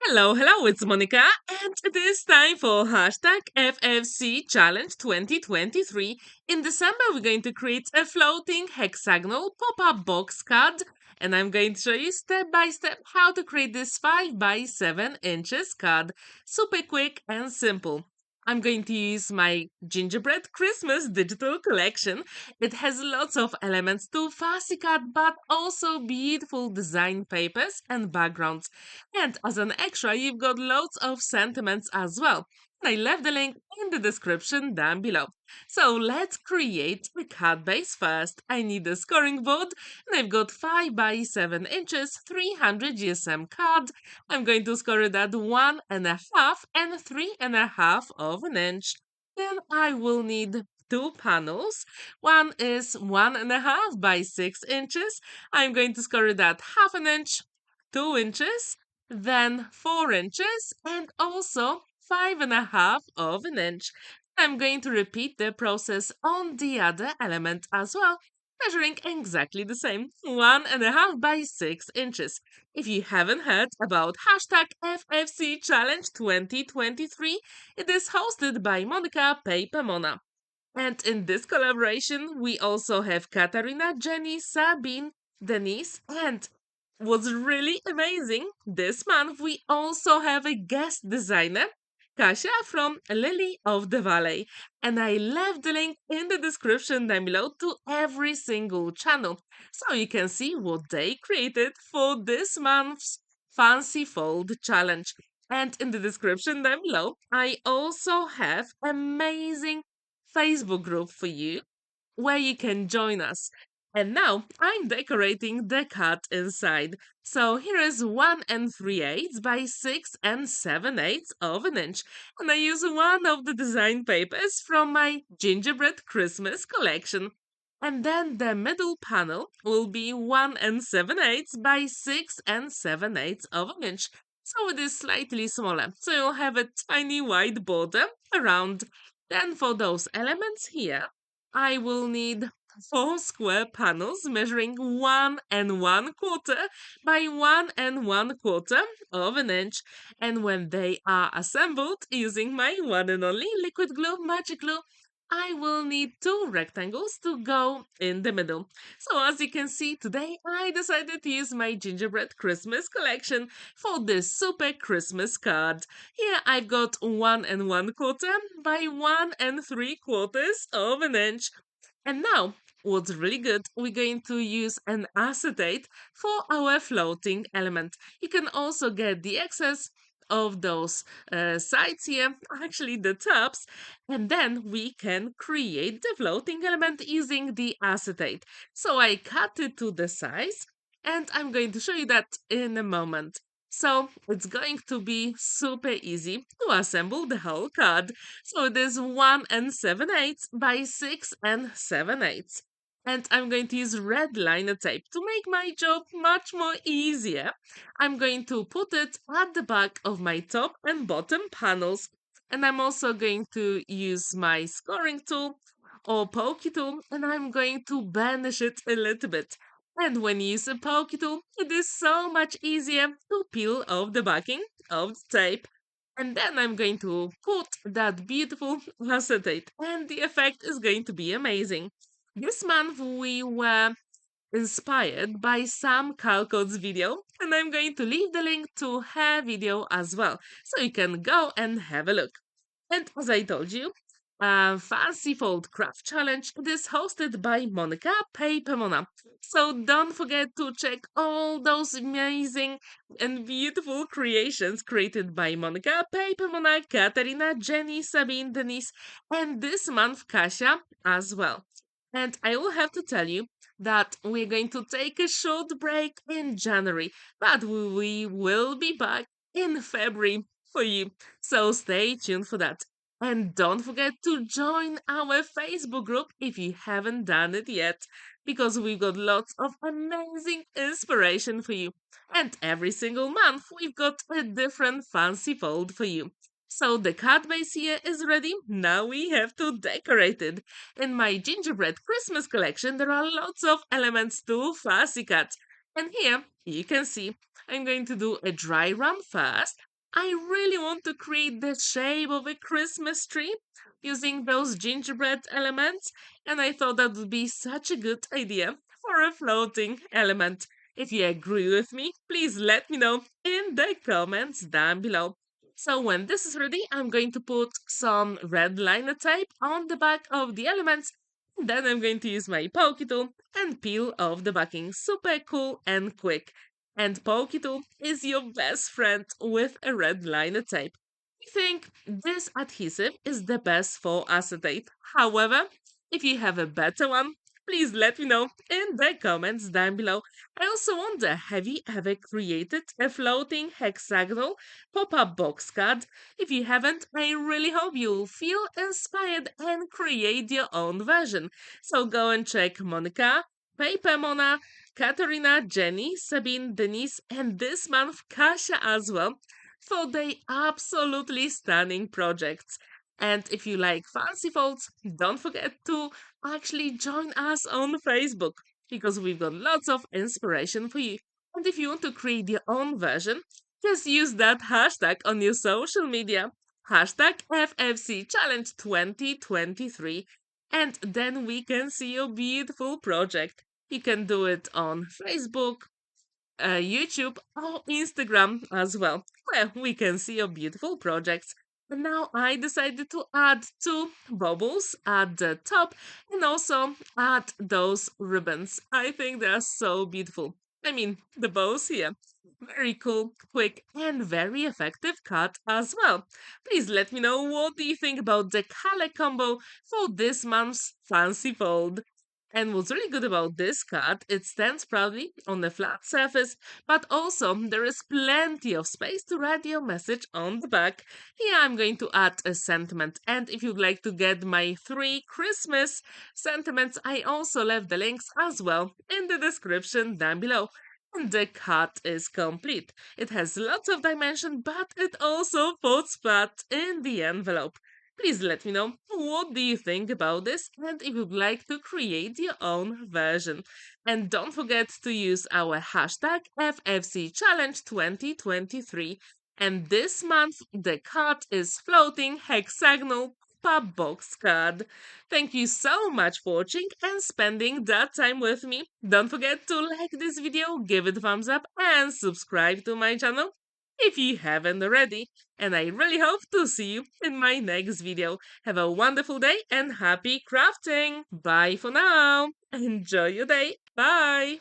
Hello, it's Monika, and it is time for hashtag FFC Challenge 2023. In December, we're going to create a floating hexagonal pop-up box card, and I'm going to show you step by step how to create this 5 by 7 inches card. Super quick and simple. I'm going to use my gingerbread Christmas digital collection. It has lots of elements to fancy card, but also beautiful design papers and backgrounds. And as an extra, you've got loads of sentiments as well. I left the link in the description down below. So let's create a card base first. I need a scoring board, and I've got 5 by 7 inches, 300 GSM card. I'm going to score it at 1.5 and 3.5 of an inch. Then I will need two panels. One is 1.5 by 6 inches. I'm going to score it at half an inch, 2 inches, then 4 inches, and also 5.5 of an inch. I'm going to repeat the process on the other element as well, measuring exactly the same, 1.5 by 6 inches. If you haven't heard about hashtag FFC Challenge 2023, it is hosted by Monika PaperMona. And in this collaboration, we also have Katarina, Jenny, Sabine, Denise, and what's really amazing, this month we also have a guest designer, Kasia from Lily of the Valley. And I left the link in the description down below to every single channel, so you can see what they created for this month's Fancy Fold Challenge. And in the description down below, I also have amazing Facebook group for you where you can join us. And now I'm decorating the card inside. So here is 1 3/8 by 6 7/8 of an inch. And I use one of the design papers from my gingerbread Christmas collection. And then the middle panel will be 1 7/8 by 6 7/8 of an inch. So it is slightly smaller. So you'll have a tiny white border around. Then for those elements here, I will need four square panels measuring 1 1/4 by 1 1/4 of an inch. And when they are assembled using my one and only liquid glue, magic glue, I will need two rectangles to go in the middle. So as you can see today, I decided to use my gingerbread Christmas collection for this super Christmas card. Here I've got 1 1/4 by 1 3/4 of an inch. And now, what's really good, we're going to use an acetate for our floating element. You can also get the excess of those sides here, actually the tops, and then we can create the floating element using the acetate. So I cut it to the size, and I'm going to show you that in a moment. So it's going to be super easy to assemble the whole card. So it is 1 7/8 by 6 7/8. And I'm going to use red liner tape to make my job much more easier. I'm going to put it at the back of my top and bottom panels. And I'm also going to use my scoring tool or pokey tool, and I'm going to burnish it a little bit. And when you use a pokey tool, it is so much easier to peel off the backing of the tape. And then I'm going to put that beautiful acetate, and the effect is going to be amazing. This month we were inspired by Sam Calcott's video, and I'm going to leave the link to her video as well, so you can go and have a look. And as I told you, Fancy Fold Craft Challenge it is hosted by Monika PaperMona. So don't forget to check all those amazing and beautiful creations created by Monika PaperMona, Katarina, Jenny, Sabine, Denise, and this month Kasia as well. And I will have to tell you that we're going to take a short break in January, but we will be back in February for you. So stay tuned for that. And don't forget to join our Facebook group if you haven't done it yet, because we've got lots of amazing inspiration for you. And every single month, we've got a different fancy fold for you. So the card base here is ready. Now we have to decorate it. In my gingerbread Christmas collection, there are lots of elements to fussy cut. And here you can see I'm going to do a dry run first. I really want to create the shape of a Christmas tree using those gingerbread elements, and I thought that would be such a good idea for a floating element. If you agree with me, please let me know in the comments down below. So when this is ready, I'm going to put some red liner tape on the back of the elements. Then I'm going to use my pokey tool and peel off the backing. Super cool and quick. And pokey tool is your best friend with a red liner tape. I think this adhesive is the best for acetate. However, if you have a better one, please let me know in the comments down below. I also wonder, have you ever created a floating hexagonal pop-up box card? If you haven't, I really hope you'll feel inspired and create your own version. So go and check Monika, PaperMona, Katerina, Jenny, Sabine, Denise, and this month Kasia as well for their absolutely stunning projects. And if you like fancy folds, don't forget to actually join us on Facebook because we've got lots of inspiration for you. And if you want to create your own version, just use that hashtag on your social media. Hashtag FFC Challenge 2023. And then we can see your beautiful project. You can do it on Facebook, YouTube, or Instagram as well, where we can see your beautiful projects. And now I decided to add two bubbles at the top and also add those ribbons. I think they are so beautiful. I mean, the bows here. Very cool, quick, and very effective cut as well. Please let me know what do you think about the color combo for this month's Fancy Fold. And what's really good about this card, it stands proudly on a flat surface, but also there is plenty of space to write your message on the back. Here I'm going to add a sentiment, and if you'd like to get my 3 Christmas sentiments, I also left the links as well in the description down below. And the card is complete. It has lots of dimension, but it also folds flat in the envelope. Please let me know what do you think about this and if you'd like to create your own version. And don't forget to use our hashtag FFC Challenge 2023. And this month the card is floating hexagonal pop box card. Thank you so much for watching and spending that time with me. Don't forget to like this video, give it a thumbs up and subscribe to my channel if you haven't already. And I really hope to see you in my next video. Have a wonderful day and happy crafting! Bye for now! Enjoy your day! Bye!